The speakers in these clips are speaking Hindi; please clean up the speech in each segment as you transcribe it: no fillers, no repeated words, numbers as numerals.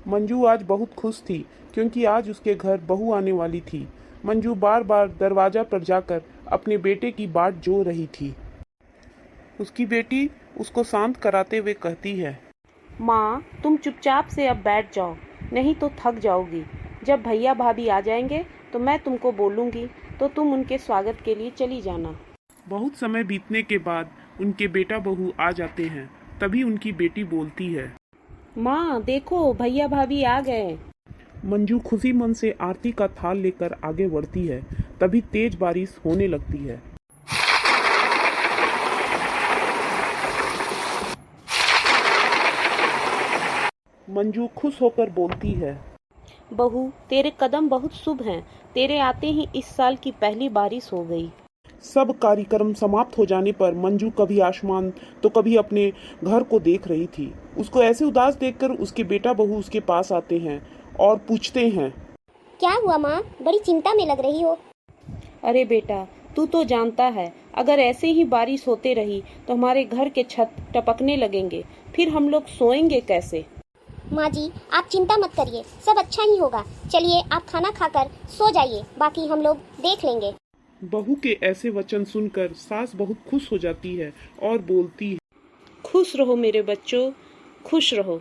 मंजू आज बहुत खुश थी क्योंकि आज उसके घर बहू आने वाली थी। मंजू बार बार दरवाजा पर जाकर अपने बेटे की बाट जो रही थी। उसकी बेटी उसको शांत कराते हुए कहती है, माँ, तुम चुपचाप से अब बैठ जाओ, नहीं तो थक जाओगी। जब भैया भाभी आ जाएंगे तो मैं तुमको बोलूँगी तो तुम उनके स्वागत के लिए चली जाना। बहुत समय बीतने के बाद उनके बेटा बहू आ जाते हैं। तभी उनकी बेटी बोलती है, माँ देखो, भैया भाभी आ गए। मंजू खुशी मन से आरती का थाल लेकर आगे बढ़ती है। तभी तेज बारिश होने लगती है। मंजू खुश होकर बोलती है, बहू, तेरे कदम बहुत शुभ हैं। तेरे आते ही इस साल की पहली बारिश हो गई। सब कार्यक्रम समाप्त हो जाने पर मंजू कभी आसमान तो कभी अपने घर को देख रही थी। उसको ऐसे उदास देखकर उसके बेटा बहू उसके पास आते हैं और पूछते हैं, क्या हुआ माँ, बड़ी चिंता में लग रही हो? अरे बेटा, तू तो जानता है, अगर ऐसे ही बारिश होते रही तो हमारे घर के छत टपकने लगेंगे, फिर हम लोग सोएंगे कैसे? माँ जी, आप चिंता मत करिए, सब अच्छा ही होगा। चलिए आप खाना खाकर सो जाइए, बाकी हम लोग देख लेंगे। बहू के ऐसे वचन सुनकर सास बहुत खुश हो जाती है और बोलती है, खुश रहो मेरे बच्चों, खुश रहो।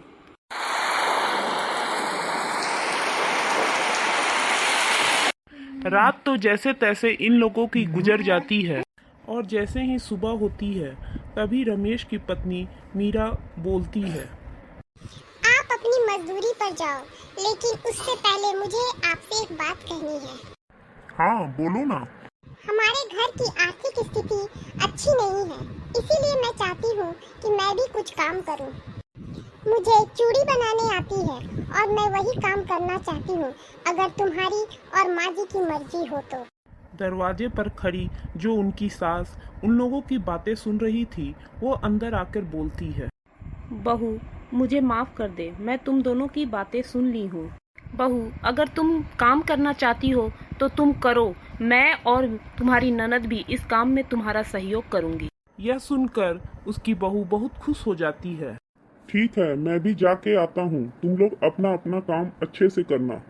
रात तो जैसे तैसे इन लोगों की गुजर जाती है और जैसे ही सुबह होती है तभी रमेश की पत्नी मीरा बोलती है, आप अपनी मजदूरी पर जाओ, लेकिन उससे पहले मुझे आपसे एक बात कहनी है। हाँ बोलो ना। हमारे घर की आर्थिक स्थिति अच्छी नहीं है, इसीलिए मैं चाहती हूँ कि मैं भी कुछ काम करूँ। मुझे चूड़ी बनाने आती है और मैं वही काम करना चाहती हूँ, अगर तुम्हारी और माँ जी की मर्जी हो तो। दरवाजे पर खड़ी जो उनकी सास उन लोगों की बातें सुन रही थी वो अंदर आकर बोलती है, बहू, मुझे माफ कर दे, मैं तुम दोनों की बातें सुन ली हूँ। बहू, अगर तुम काम करना चाहती हो तो तुम करो, मैं और तुम्हारी ननद भी इस काम में तुम्हारा सहयोग करूँगी। यह सुनकर उसकी बहू बहुत खुश हो जाती है। ठीक है, मैं भी जाके आता हूँ, तुम लोग अपना अपना काम अच्छे से करना।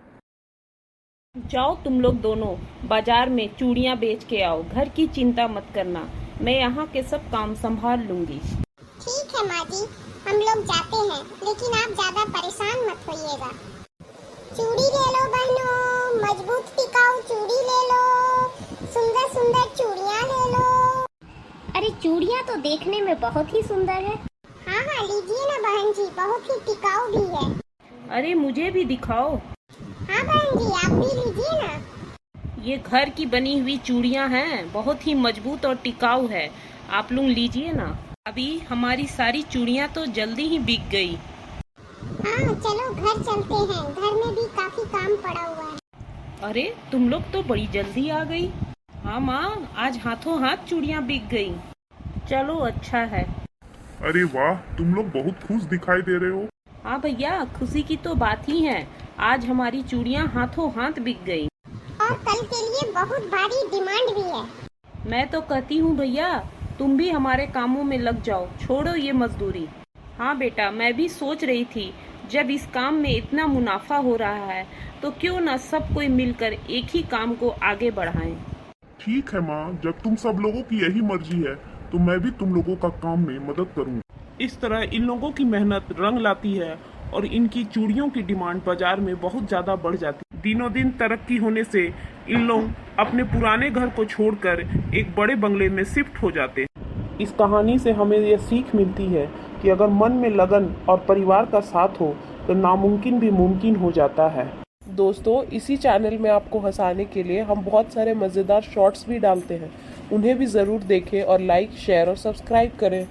जाओ तुम लोग दोनों बाजार में चूड़ियाँ बेच के आओ, घर की चिंता मत करना, मैं यहाँ के सब काम संभाल लूंगी। ठीक है माँ जी, हम लोग जाते हैं, लेकिन आप ज्यादा परेशान मत होइएगा। चूड़ी ले लो बहनों, मजबूत टिकाऊ चूड़ी ले लो, सुंदर सुंदर चूड़ियाँ ले लो। अरे चूड़ियाँ तो देखने में बहुत ही सुंदर है। हाँ हाँ लीजिए ना बहन जी, बहुत ही टिकाऊ भी है। अरे मुझे भी दिखाओ। हाँ बहन जी, आप भी लीजिए ना। ये घर की बनी हुई चूड़ियाँ हैं, बहुत ही मजबूत और टिकाऊ है, आप लोग लीजिए ना। अभी हमारी सारी चूड़ियाँ तो जल्दी ही बिक गई। हाँ चलो घर चलते हैं, घर में भी काफी काम पड़ा हुआ है। अरे तुम लोग तो बड़ी जल्दी आ गई। हाँ माँ, आज हाथों हाथ चूड़ियाँ बिक गई। चलो अच्छा है। अरे वाह, तुम लोग बहुत खुश दिखाई दे रहे हो। हाँ भैया, खुशी की तो बात ही है, आज हमारी चूड़ियाँ हाथों हाथ बिक गई। और कल के लिए बहुत भारी डिमांड भी है। मैं तो कहती हूँ भैया, तुम भी हमारे कामों में लग जाओ, छोड़ो ये मजदूरी। हाँ बेटा, मैं भी सोच रही थी, जब इस काम में इतना मुनाफा हो रहा है तो क्यों न सब कोई मिलकर एक ही काम को आगे बढ़ाएं। ठीक है माँ, जब तुम सब लोगों की यही मर्जी है तो मैं भी तुम लोगों का काम में मदद करूँगा। इस तरह इन लोगों की मेहनत रंग लाती है और इनकी चूड़ियों की डिमांड बाजार में बहुत ज्यादा बढ़ जाती है। दिनों दिन तरक्की होने से इन लोग अपने पुराने घर को छोड़कर एक बड़े बंगले में शिफ्ट हो जाते हैं। इस कहानी से हमें यह सीख मिलती है कि अगर मन में लगन और परिवार का साथ हो तो नामुमकिन भी मुमकिन हो जाता है। दोस्तों, इसी चैनल में आपको हंसाने के लिए हम बहुत सारे मज़ेदार शॉर्ट्स भी डालते हैं, उन्हें भी ज़रूर देखें और लाइक, शेयर और सब्सक्राइब करें।